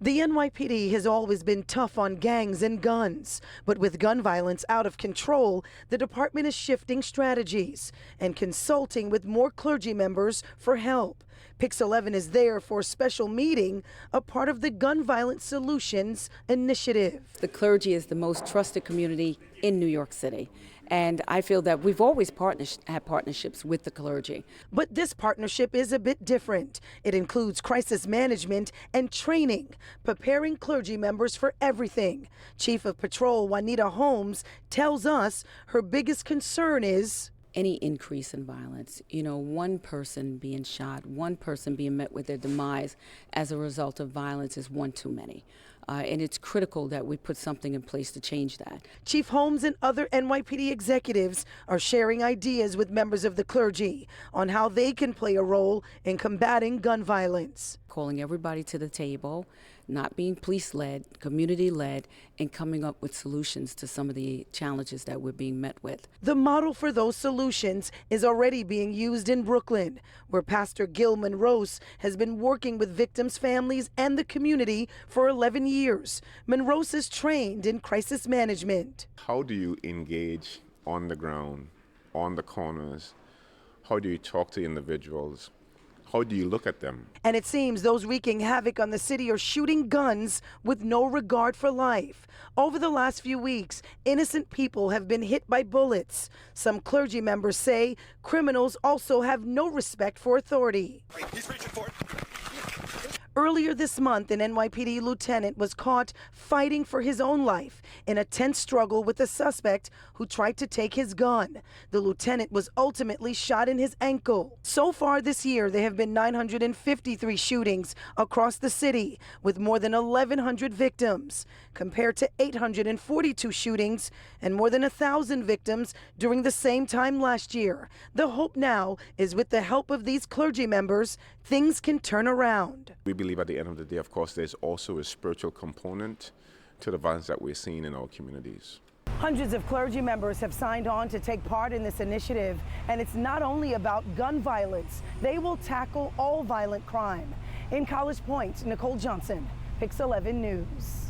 The NYPD has always been tough on gangs and guns, but with gun violence out of control, the department is shifting strategies and consulting with more clergy members for help. Pix 11 is there for a special meeting, a part of the Gun Violence Solutions Initiative. The clergy is the most trusted community in New York City, and I feel that we've always had partnerships with the clergy. But this partnership is a bit different. It includes crisis management and training, preparing clergy members for everything. Chief of Patrol Juanita Holmes tells us her biggest concern is any increase in violence, one person being shot, one person being met with their demise as a result of violence is one too many. And it's critical that we put something in place to change that. Chief Holmes and other NYPD executives are sharing ideas with members of the clergy on how they can play a role in combating gun violence. Calling everybody to the table, not being police-led, community-led, and coming up with solutions to some of the challenges that we're being met with. The model for those solutions is already being used in Brooklyn, where Pastor Gil Monrose has been working with victims' families and the community for 11 years. Monrose is trained in crisis management. How do you engage on the ground, on the corners? How do you talk to individuals? How do you look at them? And it seems those wreaking havoc on the city are shooting guns with no regard for life. Over the last few weeks, innocent people have been hit by bullets. Some clergy members say criminals also have no respect for authority. He's reaching for it. Earlier this month, an NYPD lieutenant was caught fighting for his own life in a tense struggle with a suspect who tried to take his gun. The lieutenant was ultimately shot in his ankle. So far this year, there have been 953 shootings across the city, with more than 1,100 victims, compared to 842 shootings and more than 1,000 victims during the same time last year. The hope now is with the help of these clergy members, things can turn around. We believe at the end of the day, of course, there's also a spiritual component to the violence that we're seeing in our communities. Hundreds of clergy members have signed on to take part in this initiative, and it's not only about gun violence. They will tackle all violent crime. In College Point, Nicole Johnson, Pix 11 News.